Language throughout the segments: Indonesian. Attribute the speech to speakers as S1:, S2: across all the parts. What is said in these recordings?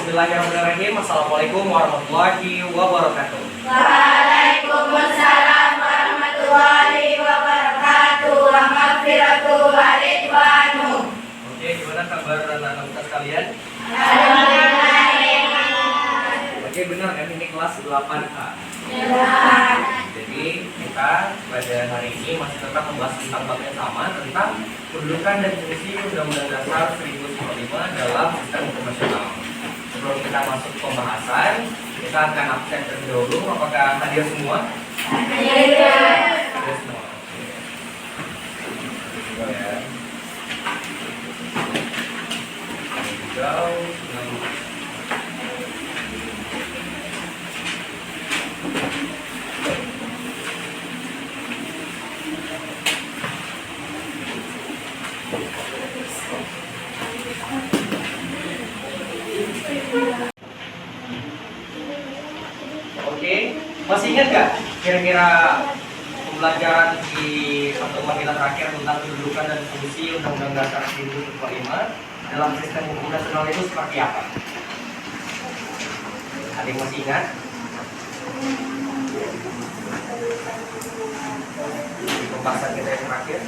S1: Bismillahirrahmanirrahim. Assalamualaikum warahmatullahi wabarakatuh.
S2: Waalaikumsalam warahmatullahi wabarakatuh. Wa maghfiratu wa ridwanu.
S1: Oke, gimana kabar anak-anak kita sekalian?
S2: Alhamdulillah.
S1: Oke, benar kan ini kelas 8A.
S2: Benar.
S1: Jadi kita pada hari ini masih tetap membahas tentang bab yang sama, tentang kedudukan dan fungsi Undang-Undang Dasar 1945 dalam sistem hukum nasional. Sebelum kita masuk ke pembahasan, kita akan absen terlebih dahulu. Apakah hadir semua? Hadir semua. Oke. Ya. Jauh. Oke, masih ingat gak kira-kira pembelajaran di pertemuan kita terakhir tentang kedudukan dan fungsi Undang-Undang Dasar 1945 dalam sistem hukum nasional itu seperti apa? Ada yang masih ingat? Di pembahasan kita yang terakhir.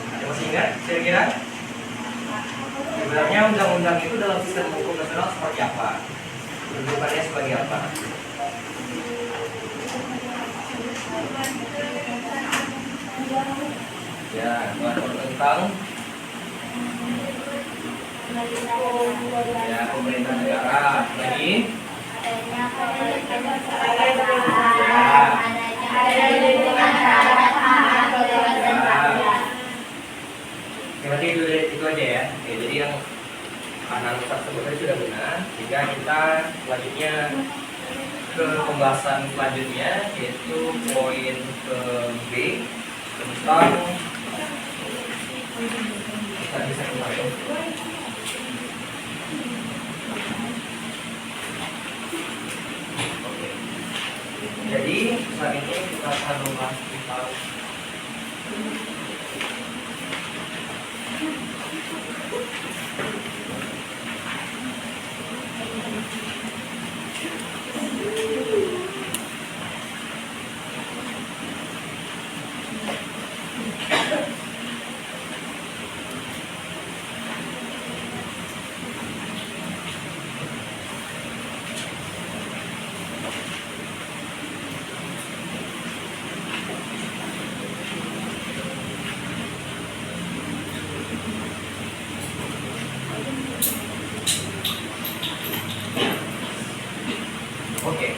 S1: Ada masih ingat kira-kira? Sebenarnya undang-undang itu dalam sistem hukum nasional seperti apa? Kedudukannya sebagai apa? Ya, mengatur tentang ya pemerintah negara. Lagi? Berarti itu aja ya. Oke, jadi yang anak Ustaz sebutkan sudah benar. Jika kita selanjutnya ke pembahasan selanjutnya, yaitu poin ke B tentang tadi saya kemarin. Oke. Jadi saat ini kita akan membahas tentang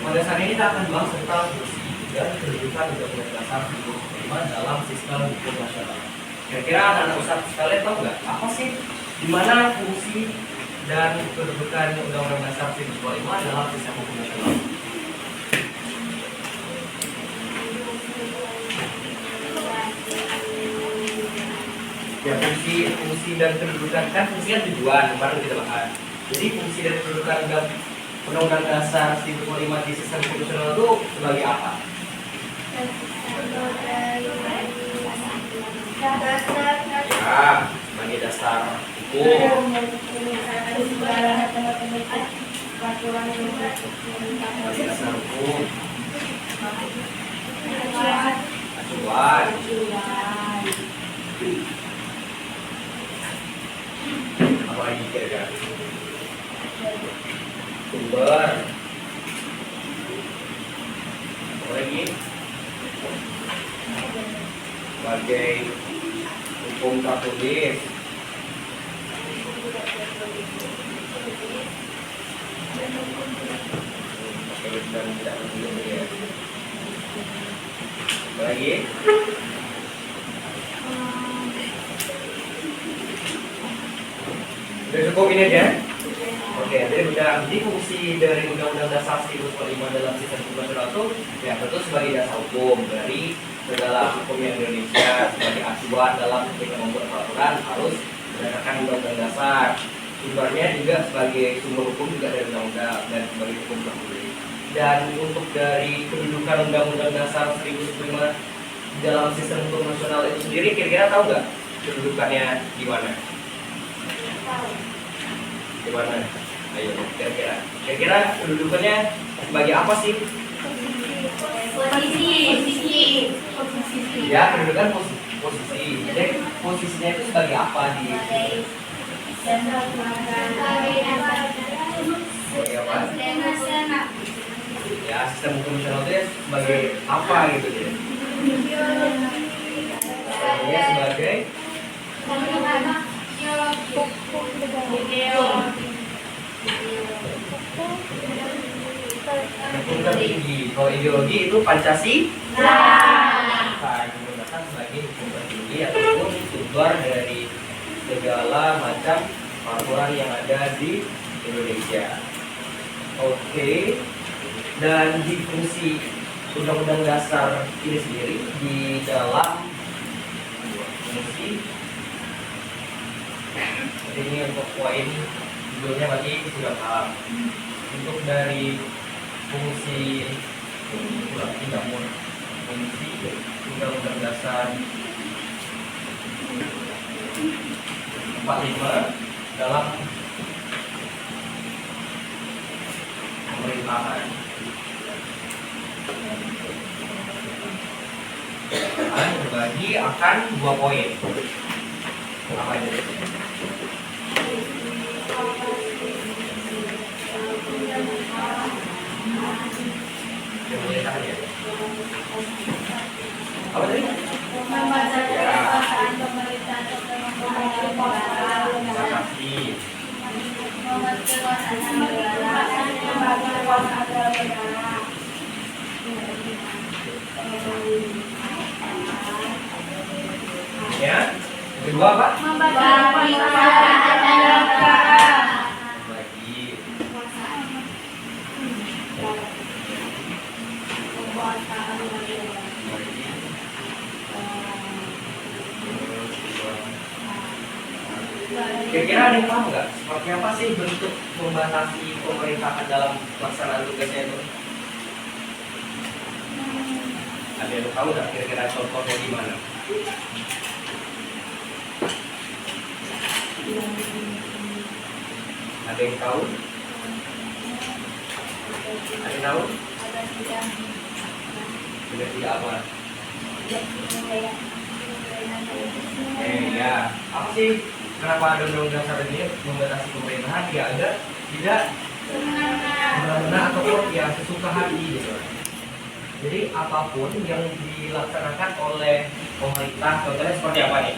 S1: pada saat ini kita akan bahas tentang fungsi dan kedudukan Undang-Undang Dasar 1945 dalam sistem hukum nasional. Kira-kira anak-anak Ustaz sekalian tahu nggak apa sih di mana fungsi dan kedudukan Undang-Undang Dasar 1945 dalam sistem hukum nasional? Ya, fungsi dan kedudukan kan fungsinya tujuan baru kita bahas. Jadi fungsi dan kedudukan Undang-Undang Dasar 1945 di sistem hukum nasional itu sebagai apa? Ya, sebagai dasar hukum. Sebagai dasar hukum. Acuan. Apa lagi kira-kira? Sumber. Apa lagi? Sebagai hukum tertulis. Dan tidak tertulis ya. Apa lagi? Sudah cukup ini aja? Oke, jadi fungsi dari Undang-Undang Dasar 1945 dalam sistem hukum nasional itu ya tentu sebagai dasar hukum dari segala hukum yang Indonesia, sebagai acuan dalam ketika membuat peraturan harus berdasarkan Undang-Undang Dasar. Sumbernya juga sebagai sumber hukum juga dari undang-undang dan sebagai hukum tertulis. Dan untuk dari kedudukan Undang-Undang Dasar 1945 dalam sistem hukum nasional itu sendiri, kira-kira tahu nggak kedudukannya di mana? Di mana? Ayo, kira-kira kedudukannya sebagai apa sih?
S2: Posisi.
S1: Ya, kedudukan posisi. Jadi posisinya itu sebagai apa di? Sebagai apa? Ya, sistem hukum nasional itu ya sebagai apa gitu ya? Ya, sebagai hukum tertinggi. Kalau ideologi itu Pancasila. Digunakan sebagai hukum tertinggi ataupun sumber dari segala macam peraturan yang ada di Indonesia. Oke. Dan di fungsi Undang-Undang Dasar ini sendiri di dalam fungsi, ini untuk poin judulnya berarti sudah paham. Untuk dari fungsi fungsi Undang-Undang Dasar 45 dalam pemerintahan berbagi akan 2 poin. Apa aja? Pemerintahan ya. Apa tadi? Ya. Kedua apa?
S2: Membagi
S1: kira-kira ada yang tahu nggak seperti apa sih bentuk membatasi pemerintahan dalam pelaksanaan tugasnya itu? Ada yang tahu nggak kira-kira contohnya di mana? Ada yang tahu? Ada yang tahu? Sudah tidak apa? Ya, apa sih? Kenapa ada undang-undang dasar ini membatasi pemerintahan? Ya agar tidak benar-benar ataupun ya sesuka hati gitu. Jadi apapun yang dilaksanakan oleh pemerintah, contohnya seperti apa nih?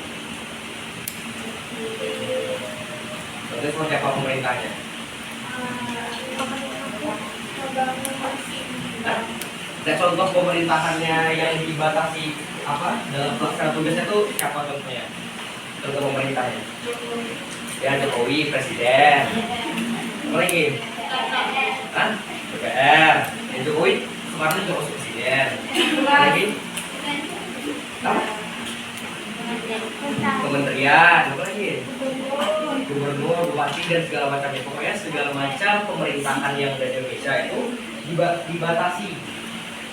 S1: Contohnya seperti apa pemerintahnya? Nah, contoh pemerintahannya yang dibatasi apa dalam pelaksanaan tugasnya itu siapa contohnya? Contoh pemerintahnya? Ya Jokowi presiden. Apa lagi? Hah? DPR. Ya Jokowi kemarin juga masuk presiden. Apa lagi? Apa? Kementerian. Apa lagi? Gubernur, bupati dan segala macamnya. Pokoknya segala macam pemerintahan yang ada di Indonesia itu dibatasi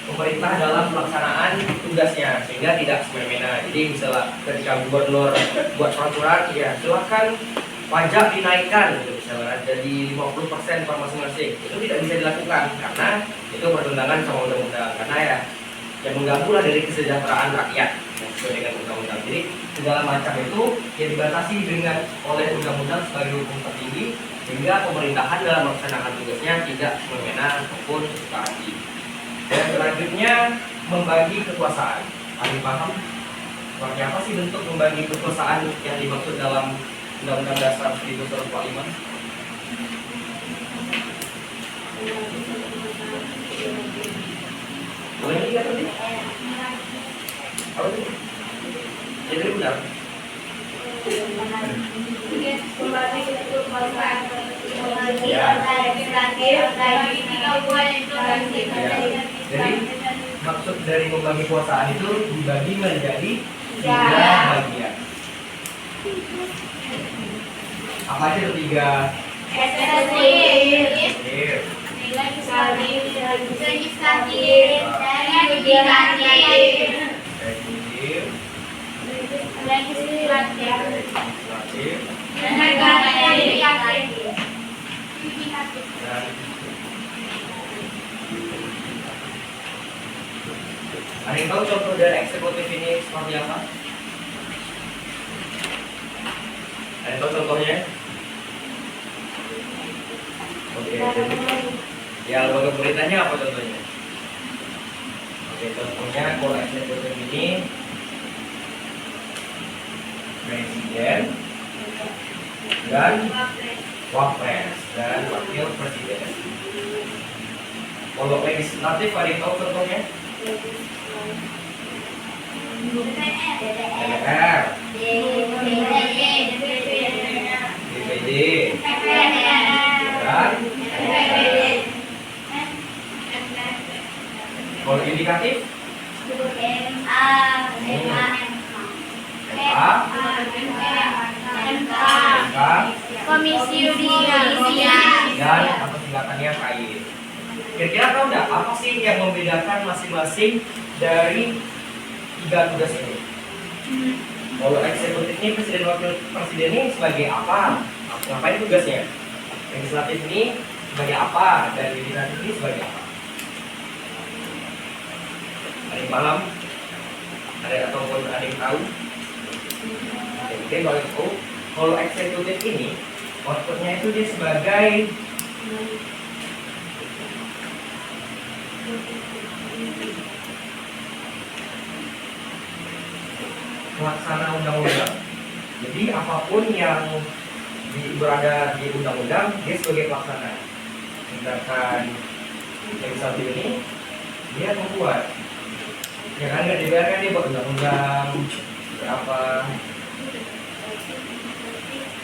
S1: pemerintah dalam pelaksanaan tugasnya sehingga tidak semena-mena. Jadi misalnya ketika gubernur buat peraturan, ya silakan pajak dinaikkan gitu, misalnya jadi 50% per masing-masing. Itu tidak bisa dilakukan karena itu bertentangan sama undang-undang, karena ya yang mengganggu lah dari kesejahteraan rakyat sesuai dengan undang-undang. Jadi segala macam itu yang dibatasi dengan oleh undang-undang sebagai hukum tertinggi sehingga pemerintahan dalam melaksanakan tugasnya tidak semena-mena maupun sesuka hati. Dan selanjutnya membagi kekuasaan. Kalian paham seperti apa sih bentuk membagi kekuasaan yang dimaksud dalam Undang-Undang Dasar 1945? Boleh lihat tadi? Apa itu? Jadi benar. Jadi maksud dari membagi kekuasaan itu dibagi menjadi 3 bagian. Apa aja itu 3?
S2: eksekutif, legislatif, yudikatif,
S1: eksekutif,
S2: legislatif,
S1: legislatif,
S2: yudikatif.
S1: dan ada yang tahu contoh dari eksekutif ini seperti apa? Ada yang tahu contohnya? Oke, jadi ya lembaga pemerintahnya apa contohnya? Oke, contohnya kalau eksekutif ini presiden dan wapres dan wakil presiden. Kalau legislatif ada yang tahu contohnya? DPR, DPD, dan kalau yudikatif MA, MK,
S2: Komisi Yudisial.
S1: dan apa singkatannya KY. Kira-kira tahu nggak apa sih yang membedakan masing-masing dari tiga tugas ini? Kalau eksekutif ini presiden wakil presiden ini sebagai apa? Ngapain tugasnya? Legislatif ini sebagai apa? Dan yudikatif ini sebagai apa? Ada yang malam? Ada ataupun ada yang tahu? Oke, kalau itu, kalau eksekutif ini outputnya itu dia sebagai pelaksana undang-undang. Jadi apapun yang berada di undang-undang dia sebagai pelaksana. Sedangkan legislatif ini dia membuat. Ya kan nggak DPR kan dia buat undang-undang berapa.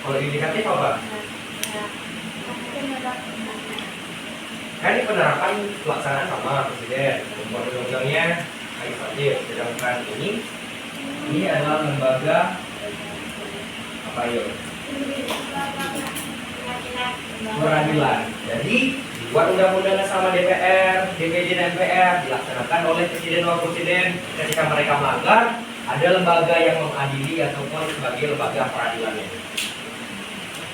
S1: Kalau yudikatif apa? Kan ini penerapan pelaksanaan sama presiden, membuat undang-undangnya legislatif. Sedangkan ini adalah lembaga apa yuk? Peradilan. Jadi buat undang-undangnya sama DPR, DPD dan MPR dilaksanakan oleh presiden wakil presiden. Ketika mereka melanggar, ada lembaga yang mengadili ataupun sebagai lembaga peradilannya.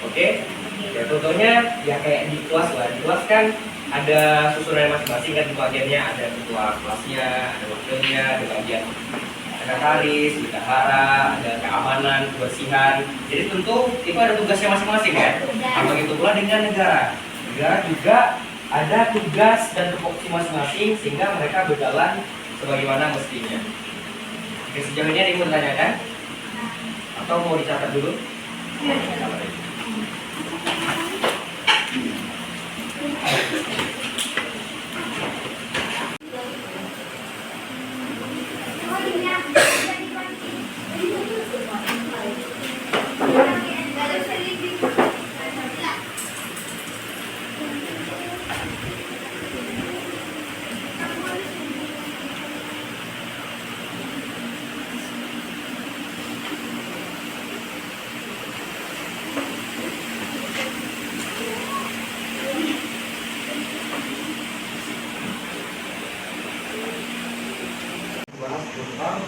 S1: Oke? Ya contohnya ya kayak di kelas lah. Di kelas kan ada susunan masing-masing kan, bagiannya ada ketua kelasnya, ada wakilnya, ada bagian sekretaris, bendahara, ada keamanan, kebersihan. Jadi tentu itu ada tugasnya masing-masing ya. Nah, begitu pula dengan negara. Negara juga ada tugas dan tupoksi masing-masing sehingga mereka berjalan sebagaimana mestinya. Oke, sejauh ini ada yang mau ditanyakan? Atau mau dicatat dulu? Bahas tentang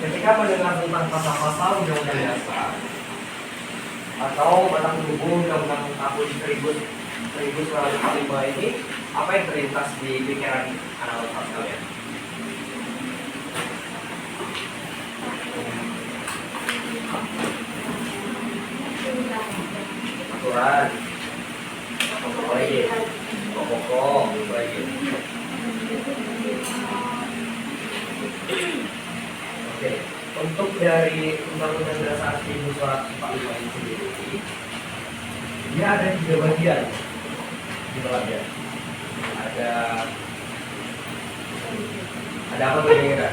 S1: ketika mendengar tentang pasal-pasal undang-undang dasar atau batang tubuh undang-undang tahun 1945 ini, apa yang terlintas di pikiran anak-anak sekalian? Aturan, apa lagi? Pokok, apa lagi? Oke, untuk bentuk dari Undang-Undang Dasar 1945 ini sendiri, dia ada 3 bagian di dalamnya. Ada apa bagiannya?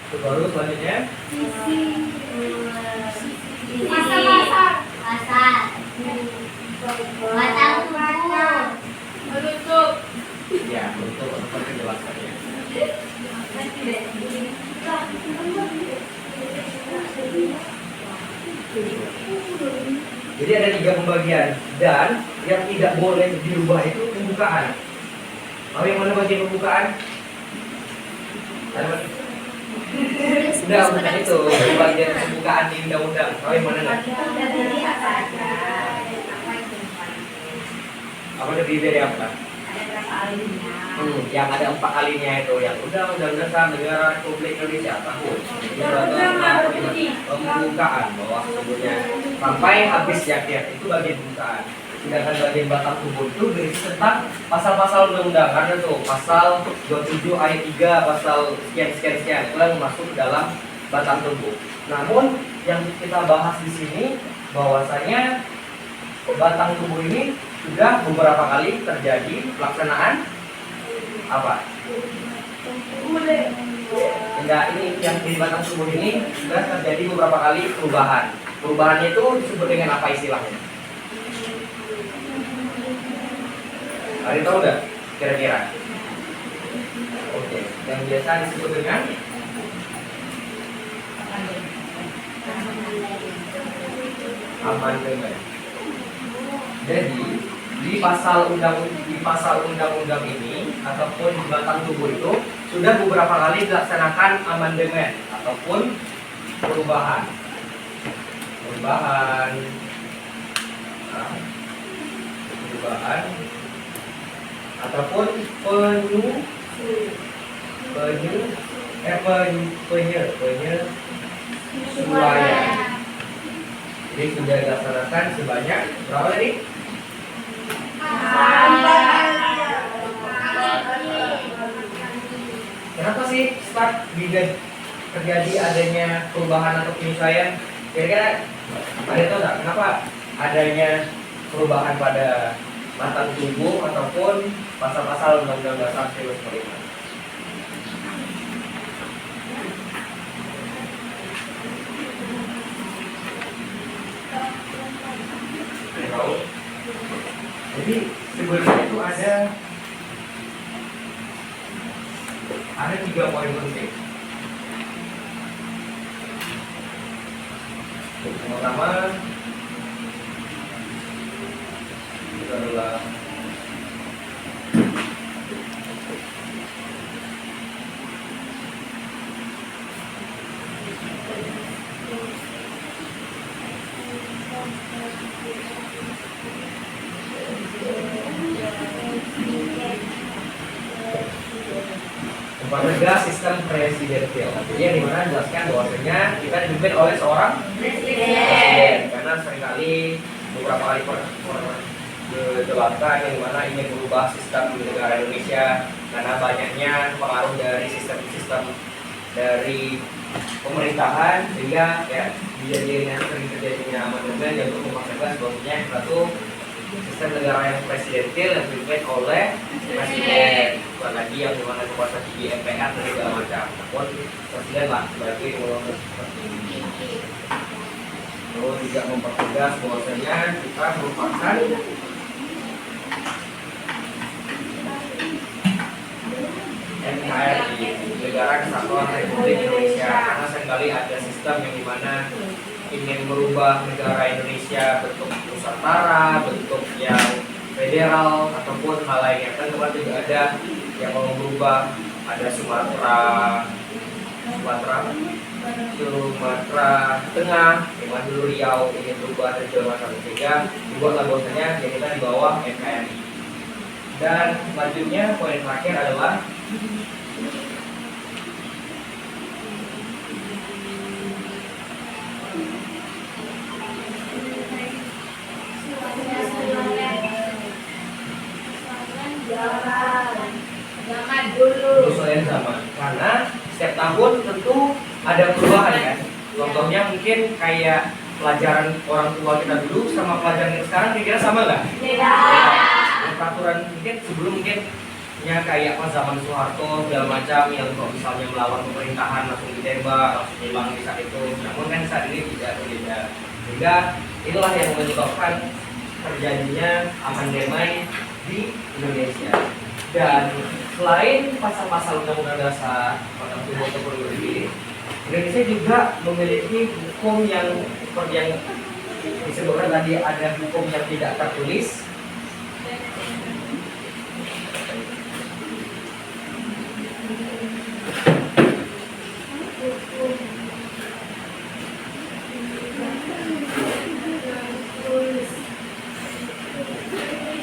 S1: Itu baru selanjutnya. Ya, untuk penjelasannya. Jadi ada 3 pembagian dan yang tidak boleh dirubah itu pembukaan. Tahu yang mana bagian pembukaan? Enggak, bukan itu. Bagian pembukaan di undang-undang. Tahu yang mana enggak? Apa terdiri dari apa? Yang ada 4 kalinya itu, yang Undang-Undang Dasar Negara Republik Indonesia tahun pembukaan bawah sebelumnya sampai habis yakin itu bagian pembukaan. Sedangkan bagian batang tubuh itu berisi tentang pasal-pasal undang-undang, karena tuh pasal 27 ayat 3 pasal sekian itu yang masuk ke dalam batang tubuh. Namun yang kita bahas di sini bahwasanya batang tubuh ini sudah beberapa kali terjadi pelaksanaan apa? Enggak, ini yang di batang tubuh ini sudah terjadi beberapa kali perubahan. Perubahannya itu disebut dengan apa istilahnya? Ada tahu nggak kira-kira? Oke, yang biasa disebut dengan amandemen. Jadi di pasal undang-undang ini ataupun di batang tubuh itu sudah beberapa kali dilaksanakan amandemen ataupun perubahan ataupun penyesuaian. Jadi sudah dilaksanakan sebanyak berapa tadi? Kenapa sih start terjadi adanya perubahan atau penyesuaian? Kira-kira ada tahu nggak kenapa adanya perubahan pada batang tubuh ataupun pasal-pasal Undang-Undang Dasar 1945? Tahu? Jadi sebenarnya itu ada 3 poin penting. Yang pertama itu adalah mempertegas sistem presidensial. Jadi yang dimana jelaskan bahwasanya kita dipimpin oleh seorang presiden. Karena seringkali beberapa kali dijelaskan yang dimana ingin merubah sistem di negara Indonesia karena banyaknya pengaruh dari sistem-sistem dari pemerintahan, sehingga ya sering terjadinya amandemen yang untuk mempertegas bahwasanya satu sistem negara yang presidensial yang dipimpin oleh presiden, bukan lagi yang dimana kuasa di MPR dan segala macam, namun presiden lah sebagai ulama tertinggi. Terus juga mempertegas bahwasanya kita merupakan NKRI, Negara Kesatuan Republik Indonesia, karena seringkali ada sistem yang dimana ingin merubah negara Indonesia bentuk nusantara, bentuk yang federal ataupun hal lainnya. Kan kemarin juga ada yang mau merubah, ada Sumatera Tengah, yang dulu Riau ingin berubah dan segala macam, sehingga dibuatlah bahwasanya ya kita di bawah NKRI. Dan selanjutnya poin terakhir adalah
S2: Ya.
S1: setiap tahun tentu ada perubahan kan. Contohnya mungkin kayak pelajaran orang tua kita dulu sama pelajaran yang sekarang kira-kira sama nggak?
S2: Beda.
S1: Peraturan mungkin sebelum mungkin ya kayak pas zaman Soeharto segala macam yang kalau misalnya melawan pemerintahan langsung ditembak, langsung hilang di saat itu. Namun kan saat ini tidak berbeda. Sehingga itulah yang menyebabkan terjadinya amandemen di Indonesia. Dan selain pasal-pasal Undang-Undang Dasar 45 ataupun lebih, Indonesia juga memiliki hukum yang seperti yang disebutkan tadi, ada hukum yang tidak tertulis.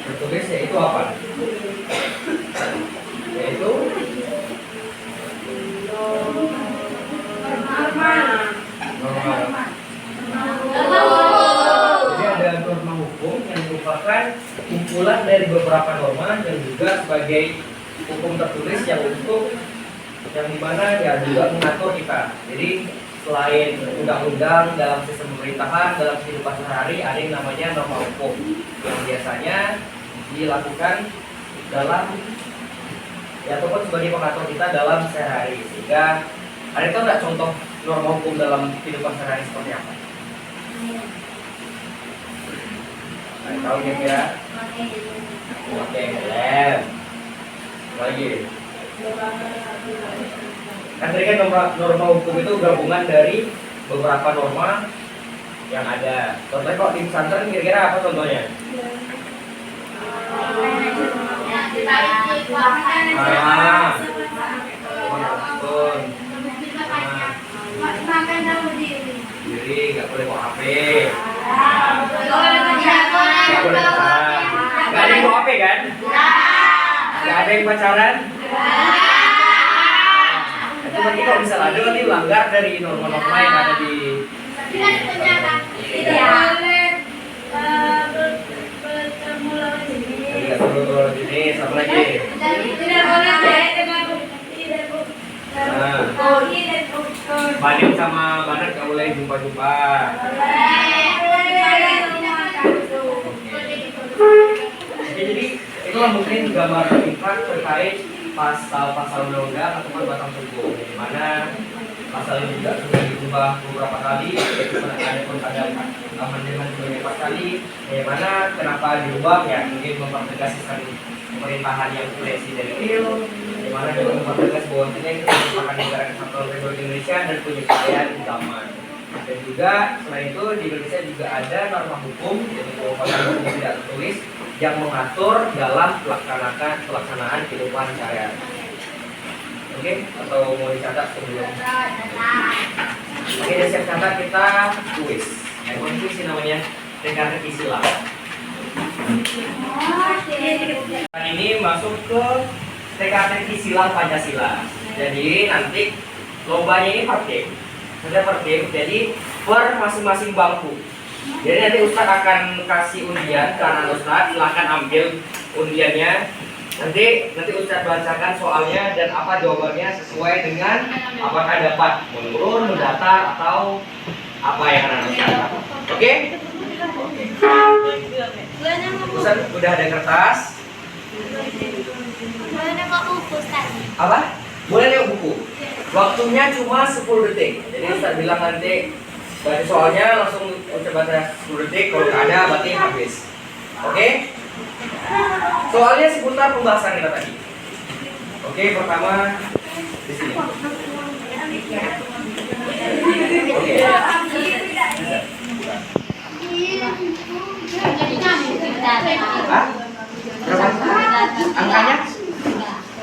S1: Tertulis yaitu apa? Yaitu norma. Jadi ada norma hukum yang merupakan kumpulan dari beberapa norma dan juga sebagai hukum tertulis yang untuk yang dimana ya juga mengatur kita. Jadi selain undang-undang dalam sistem pemerintahan, dalam kehidupan sehari-hari ada yang namanya norma hukum yang biasanya dilakukan dalam ya ataupun sebagai pengatur kita dalam sehari-hari. Sehingga ada tahu nggak contoh norma hukum dalam kehidupan sehari-hari seperti apa? Ada tahu kira-kira? Oke, lem. Lagi. Kan tadi kan norma hukum itu gabungan dari beberapa norma yang ada. Contohnya kok di pesantren kira-kira apa contohnya? Diri nggak boleh bawa HP. Nggak boleh pacaran. Nggak ada yang bawa HP kan? Nggak ada yang pacaran. Itu berarti kalau misalnya ada nanti melanggar dari norma-norma yang ada di. Tidak perlu ini sama lagi. Banim sama Banet nggak boleh jumpa-jumpa. Jadi itulah mungkin gambar singkat terkait pasal-pasal undang-undang ataupun batang tubuh, di mana pasal ini juga sudah diubah beberapa kali, yaitu ada amandemen sebanyak 4 kali. Yang mana kenapa diubah ya mungkin mempertegas sistem pemerintahan yang presidensial, di mana juga mempertegas bahwa kita itu merupakan negara kesatuan Republik Indonesia dan punya kekayaan zaman. Dan juga selain itu di Indonesia juga ada norma hukum yaitu merupakan hukum tidak tertulis yang mengatur dalam pelaksanaan kehidupan sehari-hari. Oke, atau mau dicatat sebelum? Oke, siap catat kita kuis. Yang kuis sih namanya teka-teki sila. Ini masuk ke teka-teki sila Pancasila. Jadi nanti lombanya ini per game. Sudah per game, jadi per masing-masing bangku. Jadi nanti Ustadz akan kasih undian ke anak Ustadz, silahkan ambil undiannya. Nanti Ustadz bacakan soalnya dan apa jawabannya sesuai dengan apakah dapat menurun, mendatar atau apa yang anak Ustadz. Oke? Ustadz udah ada kertas? Apa? Boleh lihat buku. Waktunya cuma 10 detik. Jadi Ustadz bilang nanti baca soalnya langsung coba baca 10 detik. Kalau nggak ada berarti habis. Oke? Soalnya seputar pembahasan kita tadi. Oke, pertama di sini. Oke. Hah? Berapa? Angkanya?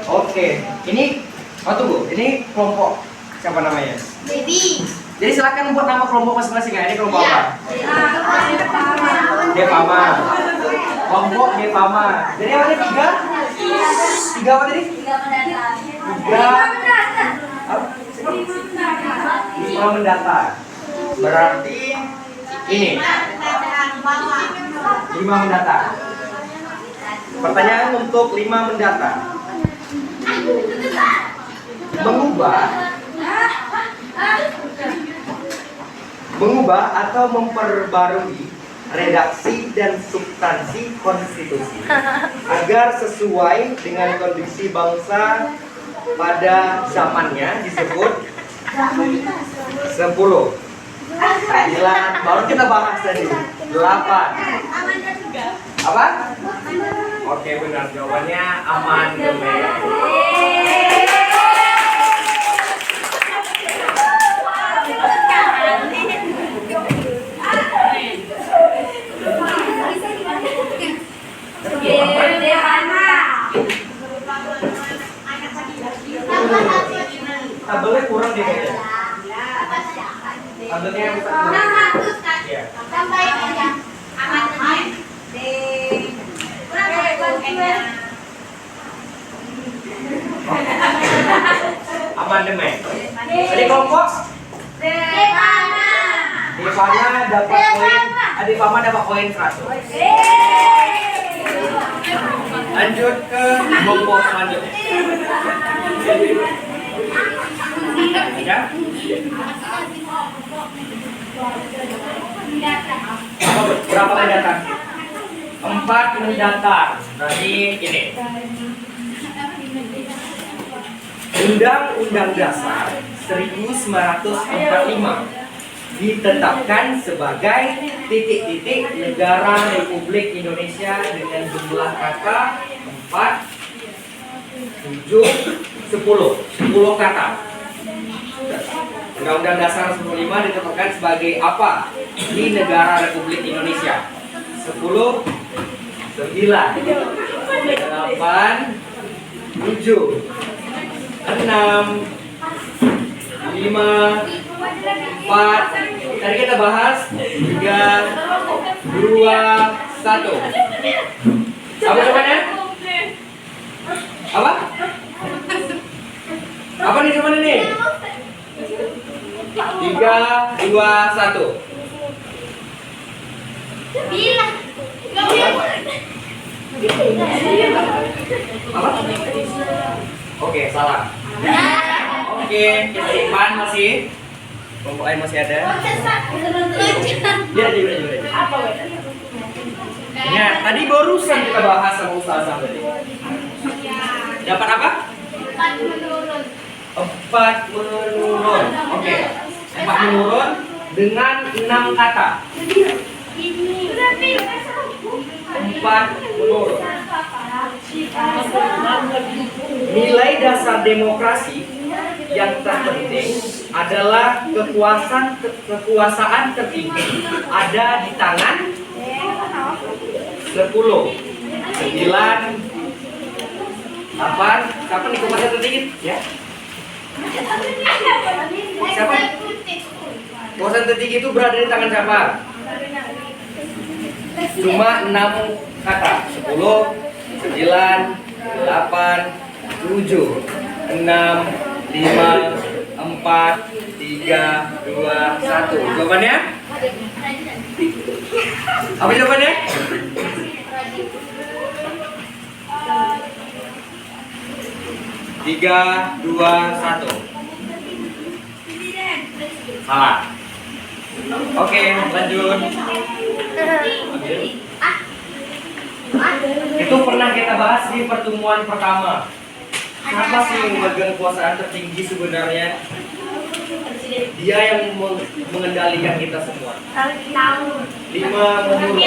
S1: Oke. Ini tunggu. Ini kelompok siapa namanya?
S2: Baby.
S1: Jadi silakan buat nama kelompok masing-masing ya. Ini kelompok apa? Depama. Kelompok Depama. Jadi apa tadi? Tiga apa tadi? Lima mendata. Berarti ini 5 mendata. Pertanyaan untuk 5 mendata. Mengubah mengubah atau memperbarui redaksi dan substansi konstitusi agar sesuai dengan kondisi bangsa pada zamannya disebut 10. 9, baru kita bahas tadi 8. Apa? Oke, benar, jawabannya amandemen. Tabelnya kurang deh kayaknya. Tabelnya yang ya.
S2: Tambahin aja. Amandemen.
S1: Amandemen. Jadi kelompok Devana dapat poin. Adifama dapat poin 100. Lanjut ke kelompok selanjutnya. Ya. Berapa mendatar? 4 mendatar. Berarti ini. Undang-Undang Dasar 1945 ditetapkan sebagai titik-titik negara Republik Indonesia dengan jumlah kata 4, 7, 10 kata. Undang-Undang Dasar 1945 ditetapkan sebagai apa di negara Republik Indonesia? 10, 9, 8, 7, 6, 5, 4. Tadi kita bahas 3, 2, 1. Apa jawabannya? Apa? Apa nih jawabannya nih? 3, 2, 1.
S2: Bilang.
S1: Apa? Oke, salah. Oke, depan masih. Kelompok lain masih ada. Ya,
S2: Apa?
S1: ya, tadi barusan kita bahas sama Ustazah tadi. Dapat apa?
S2: 4 menurun.
S1: 4 menurun. Oke. 4 menurun dengan 6 kata. 4 menurun. Nilai dasar demokrasi yang terpenting adalah kekuasaan tertinggi ada di tangan 10, 9, 8. Siapa nih kekuasaan tertinggi? Ya. Siapa? Kekuasaan tertinggi itu berada di tangan siapa? Cuma 6 kata. 10, 9, 8, 7, 6, 5, 4, 3, 2, 1. Jawabannya? Apa jawabannya? Tiga, dua, satu. Salah. Oke, lanjut. Itu pernah kita bahas di pertemuan pertama. Siapa sih yang memegang kekuasaan tertinggi sebenarnya? Dia yang mengendalikan kita semua. 5 menurun.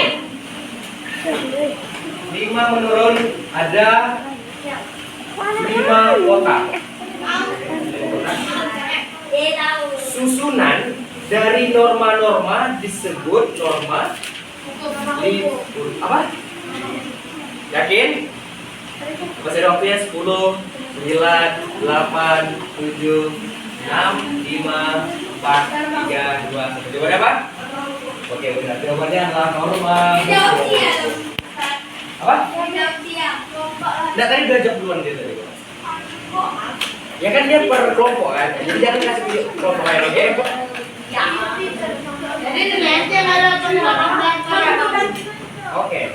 S1: 5 menurun, ada 5 kota. Susunan dari norma-norma disebut norma apa? Yakin? Masih ada waktunya 10, 9, 8, 7, 6, 5, 4, 3, 2, 1. Jawabannya apa? Oke, benar. Jawabannya adalah norma. Apa? Nah, tadi udah jawab duluan dia tadi. Ya kan dia per kelompok kan, jadi jangan kasih kelompok lain, oke? Oke.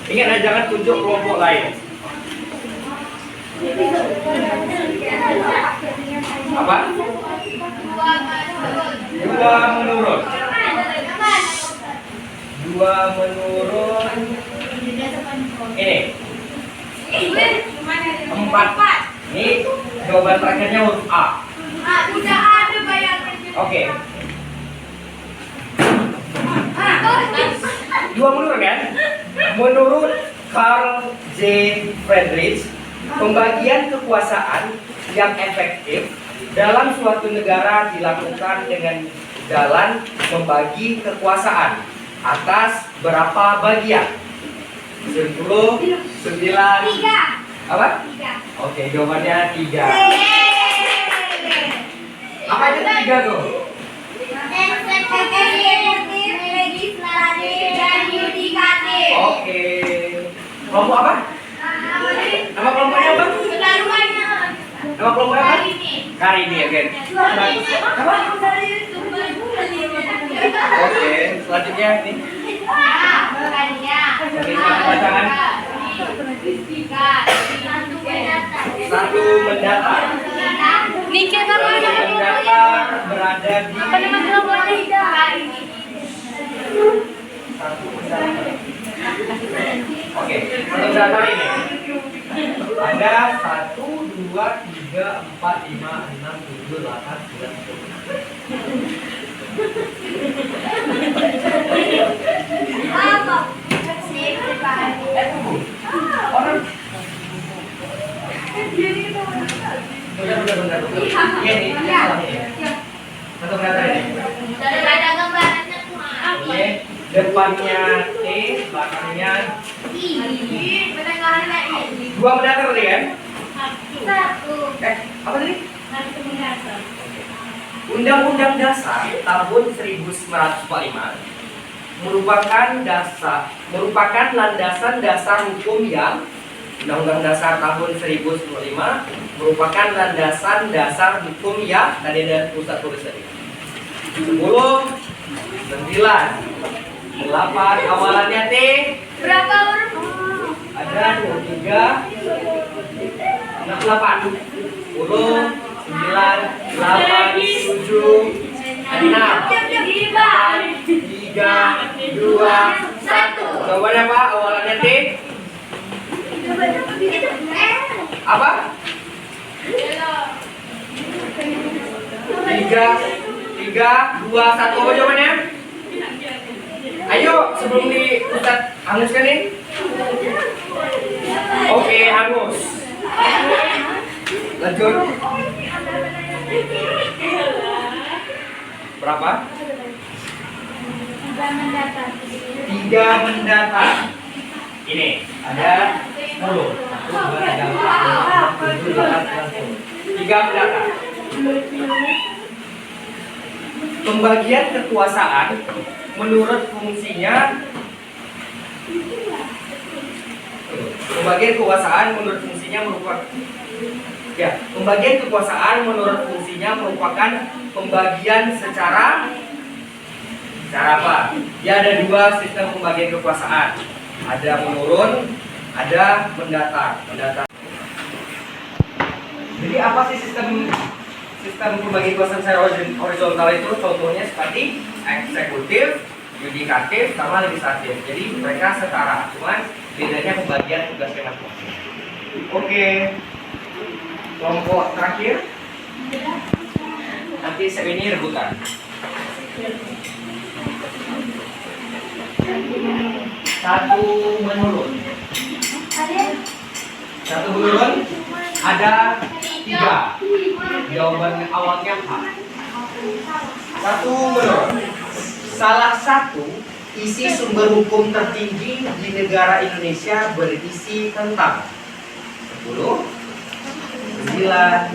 S1: Ingat, jangan tunjuk kelompok lain. Apa? 2 2 menurun. 2 menurun. Ini 4. Ini jawaban terakhirnya huruf A.
S2: Udah ada bayangannya.
S1: Oke. 2 menurun kan? Menurut Carl J. Friedrich, pembagian kekuasaan yang efektif dalam suatu negara dilakukan dengan jalan membagi kekuasaan atas berapa bagian? 10, 9,
S2: 3.
S1: apa? Oke, jawabannya 3. Apa itu 3 tuh?
S2: Eksekutif, legislatif, dan yudikatif.
S1: Oke. Kelompok apa? Nama kelompoknya apa?
S2: Kedaluannya.
S1: Nama kelompoknya apa? Karini, oke. Apa? Oke, selanjutnya nih. Satu mendatar. Mendatar berada di satu mendatar. Oke, mendatar ini. Ada 1, 2, 3, 4, 5, 6, 7, 8, 9, 10. Orang. Bentar. Iya nih, satu mendatar ini. Oke, depannya T, belakangnya 2 mendatar tadi kan? Apa tadi? Undang-Undang Dasar tahun 1945 merupakan landasan dasar hukum yang Undang-Undang Dasar tahun 1945 merupakan landasan dasar hukum yang tadi ada pusat tulis tadi. 10, 9, 8, awalannya T.
S2: Berapa huruf?
S1: Ada 23, 8, 10, 9, 8, 7, 6, 3, 2, 1. Jawabannya apa? Awalannya T. Apa? 3, 2, 1. Apa jawabannya? Ayo, sebelum di Ustaz hanguskan nih. Oke, hangus. Lanjut. Berapa? 3 mendatar. Ini ada 10. 1, 2, 3, 4, 5, 6, 7, 8, 9, 10. 3 mendatar. Pembagian kekuasaan menurut fungsinya. Pembagian kekuasaan menurut fungsinya merupakan pembagian secara apa? Ya, ada 2 sistem pembagian kekuasaan. Ada menurun, ada mendatar. Jadi apa sih sistem pembagian kekuasaan secara horizontal itu? Contohnya seperti eksekutif, yudikatif, sama legislatif. Jadi mereka setara, cuman bedanya pembagian tugasnya masing-masing. Oke, kelompok terakhir. Nanti ini rebutan. Satu menurun. Ada 3. Jawaban awalnya H. 1 menurun. Salah satu isi sumber hukum tertinggi di negara Indonesia berisi tentang 10, 9,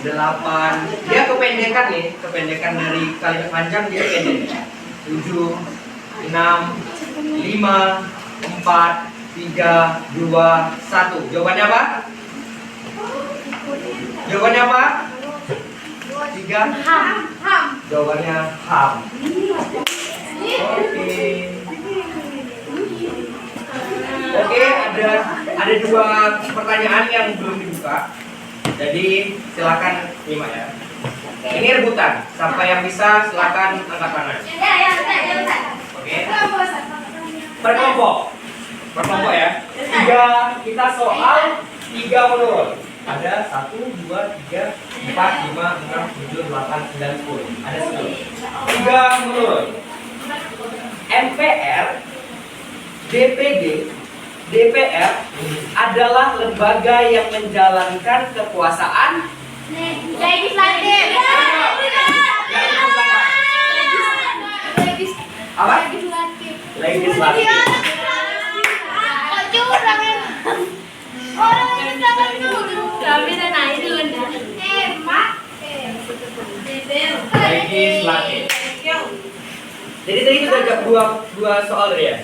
S1: 8. Dia kependekan nih, kependekan dari kalimat panjang dia pendek. 7, 6, 5, 4, 3, 2, 1. Jawabannya apa? 3. Jawabannya HAM. Oke, ada 2 pertanyaan yang belum dibuka. Jadi silakan nyimak ya. Ini rebutan. Siapa yang bisa silakan angkat tangan. Oke. Berkelompok. Berkelompok ya. Kita soal 3 menurut. Ada 1, 2, 3, 4, 5, 6, 7, 8, 9, 10. Ada 10. 3 menurut. MPR, DPD, DPR adalah lembaga yang menjalankan kekuasaan
S2: Legislatif.
S1: apa? Legislatif. Legislatif. Jadi tadi kita jawab dua soal tadi ya.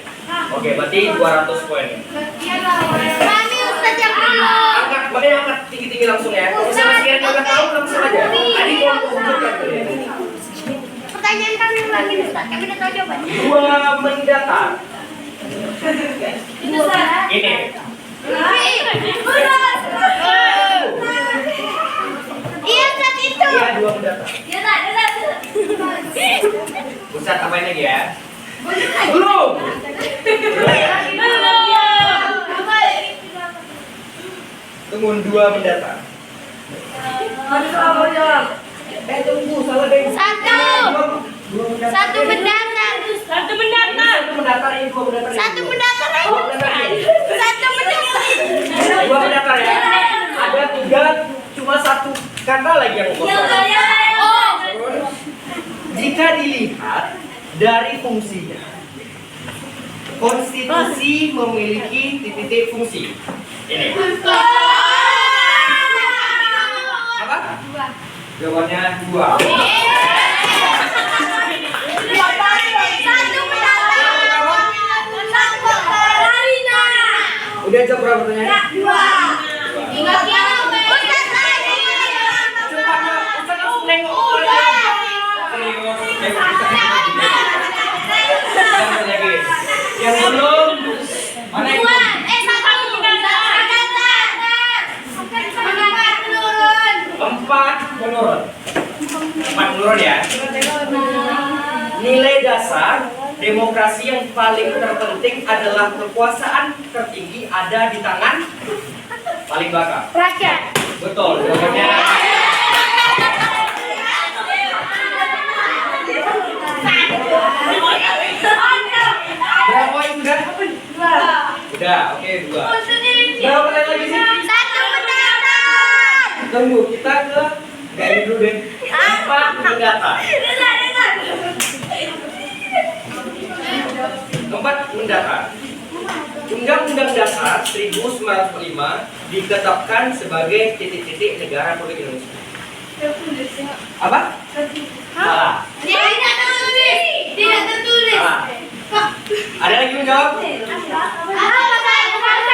S1: Oke, berarti 200 poin. Angkat, makanya angkat tinggi-tinggi langsung ya. Kalau misalnya sekiranya udah tahu langsung aja. Tadi kalau tunjukkan tuh ya.
S2: Pertanyaan kami lagi, Ustaz. Kami udah tahu jawabannya.
S1: 2 mendatar. Ini.
S2: Iya, Ustaz itu.
S1: Iya, 2 mendatar.
S2: Iya,
S1: Ustaz tambahin lagi ya. Belum. Tunggu 2 mendatar. Tunggu salah deh.
S2: Satu mendatar.
S1: Satu mendatar ini 2 mendatar.
S2: Satu mendatar. Satu mendatar.
S1: 2 mendatar ya. Ada 3, cuma 1 kata lagi yang kosong. Jika dilihat dari fungsinya, konstitusi memiliki titik-titik fungsi. Ini. Apa? Jawabannya 2. Udah jawab berapa pertanyaan? 2.
S2: Ingat ya, Ustaz lagi.
S1: Cepat ya, Ustaz langsung nengok. Yang belum mana yang belum? 4 menurun. 4 menurun ya. Nilai dasar demokrasi yang paling terpenting adalah kekuasaan tertinggi ada di tangan paling belakang.
S2: Rakyat.
S1: Betul, jawabannya. Berapa poin udah? 2. Udah, oke 2. Berapa pertanyaan lagi sih?
S2: Satu mendatar.
S1: Tunggu, kita ke nggak ini dulu deh. 4 mendatar. 4 mendatar. Undang-Undang Dasar 1945 ditetapkan sebagai titik-titik negara Republik Indonesia. Apa? Salah.
S2: Tidak tertulis. Tidak tertulis.
S1: Salah. Ada lagi yang jawab?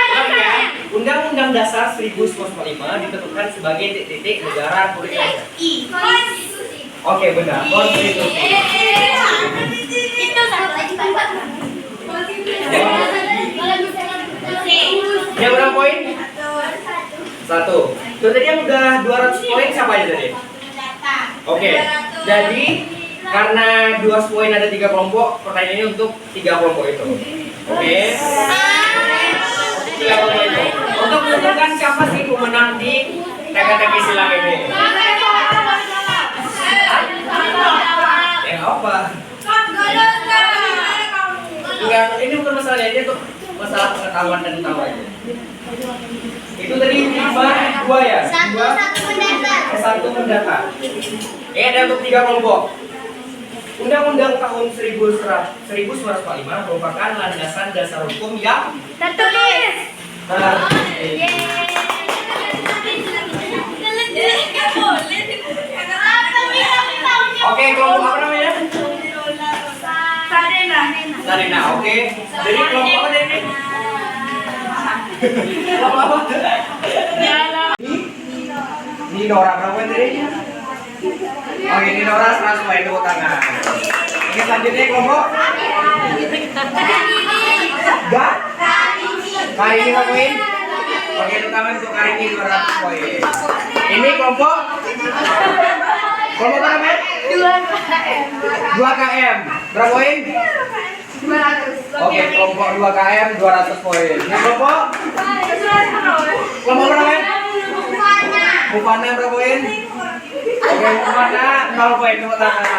S1: Ulang ya. Undang-Undang Dasar 1945 ditetapkan sebagai titik-titik negara Republik Indonesia.
S2: Konstitusi.
S1: Oke, benar. Konstitusi.
S2: Itu satu lagi, Pak.
S1: Yang berapa poin? 1. Tuh tadi yang udah 200 poin siapa aja tadi? Oke. Jadi karena 200 poin ada 3 kelompok, pertanyaannya untuk 3 kelompok itu. Oke. 3 kelompok itu. Untuk menentukan siapa sih pemenang di teka-teki silang ini. Apa? Enggak, ini bukan masalahnya, ini untuk masalah pengetahuan dan tahu aja. Itu tadi 2 ya?
S2: Satu mendatar.
S1: 1 mendatar. Ini ada untuk 3 kelompok. Undang-Undang tahun 1945 merupakan landasan dasar hukum yang
S2: Tertulis.
S1: Oke, kelompok apa namanya? Sarina, oke. Jadi kelompok apa ini? Kelompok apa? Ini Nora berapa tadi? Oke, ini Nora 100 poin, tepuk tangan. Oke, selanjutnya kelompok Kari ini berapa poin? Oke, terutama untuk hari ini 200 poin. Ini kelompok apa namanya? 2 KM. Berapa poin?
S2: 200.
S1: Oke, kelompok 2 KM 200 poin. Ini kelompok apa namanya? Bupana berapa poin? Oke, Bupana 0 poin. Tepuk tangan.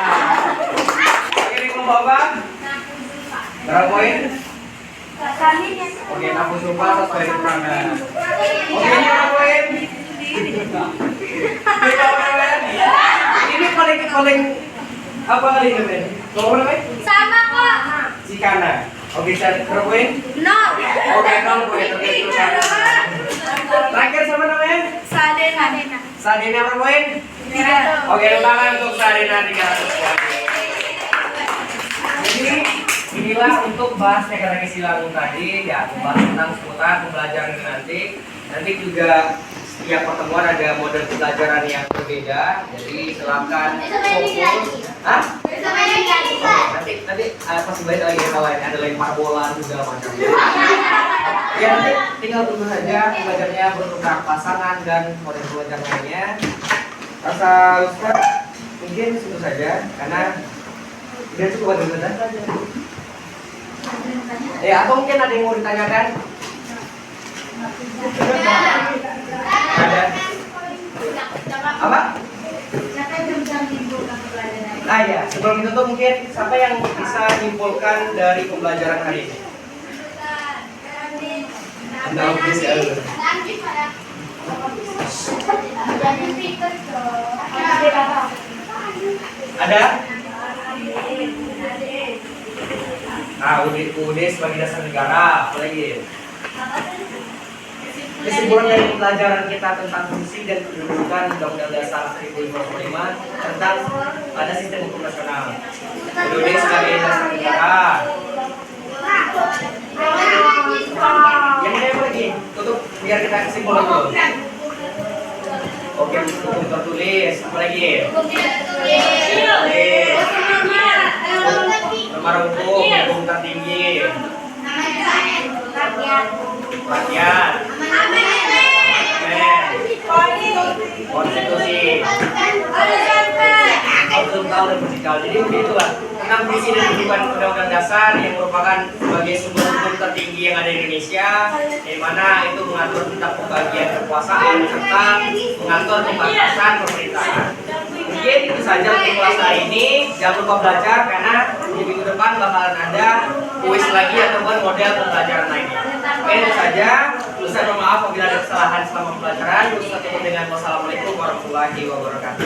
S1: Oke, ini kelompok apa? Berapa poin? Oke, nafsu sumpah sesuai keterangan. Oke, ini berapa poin? Ini paling apa kali ini, Men? Kelompok apa namanya?
S2: Sama kok.
S1: Cikana. Oke, cari berapa poin?
S2: 0.
S1: Oke, 0 poin. Oke, terus terakhir sama namanya?
S2: Sadena.
S1: Sadena berapa poin?
S2: 300.
S1: Oke, tangan untuk Sadena 300 poin. Jadi inilah untuk bahas teknik silang tadi ya, membahas tentang seputar pembelajaran ini nanti. Nanti juga setiap pertemuan ada model pembelajaran yang berbeda. Jadi silakan fokus. Hah? Nanti pas balik lagi yang lain ada lempar bola juga macam. Ya nanti tinggal tunggu saja pembelajarannya bertukar pasangan dan model pembelajaran lainnya. Rasa Ustaz mungkin itu saja karena dia cukup ada saja. Ya atau mungkin ada yang mau ditanyakan? Ada? Apa? Ah ya, sebelum ditutup mungkin siapa yang bisa menyimpulkan dari pembelajaran hari ini? Ada? UUD sebagai dasar negara, apalagi? Kesimpulan dari pembelajaran kita tentang fungsi dan kedudukan Undang-Undang Dasar 1945 tentang pada sistem hukum nasional. UUD sebagai dasar negara. Yang ini apa lagi? Tutup biar kita kesimpulan dulu. Oke, hukum tertulis, apa lagi? Nomor hukum tertinggi. Rakyat. Konstitusi. Belum tahu dan musikal. Jadi begitulah tentang visi dan kehidupan Undang-Undang Dasar yang merupakan sebagai sumber hukum tertinggi yang ada di Indonesia, di mana itu mengatur tentang pembagian kekuasaan serta mengatur pembatasan pemerintahan. Mungkin itu saja untuk kelas hari ini. Jangan lupa belajar karena di minggu depan bakalan ada kuis lagi ataupun model pembelajaran lainnya. Oke, itu saja. Ustaz mohon maaf apabila ada kesalahan selama pembelajaran. Ustaz tutup dengan wassalamualaikum warahmatullahi wabarakatuh.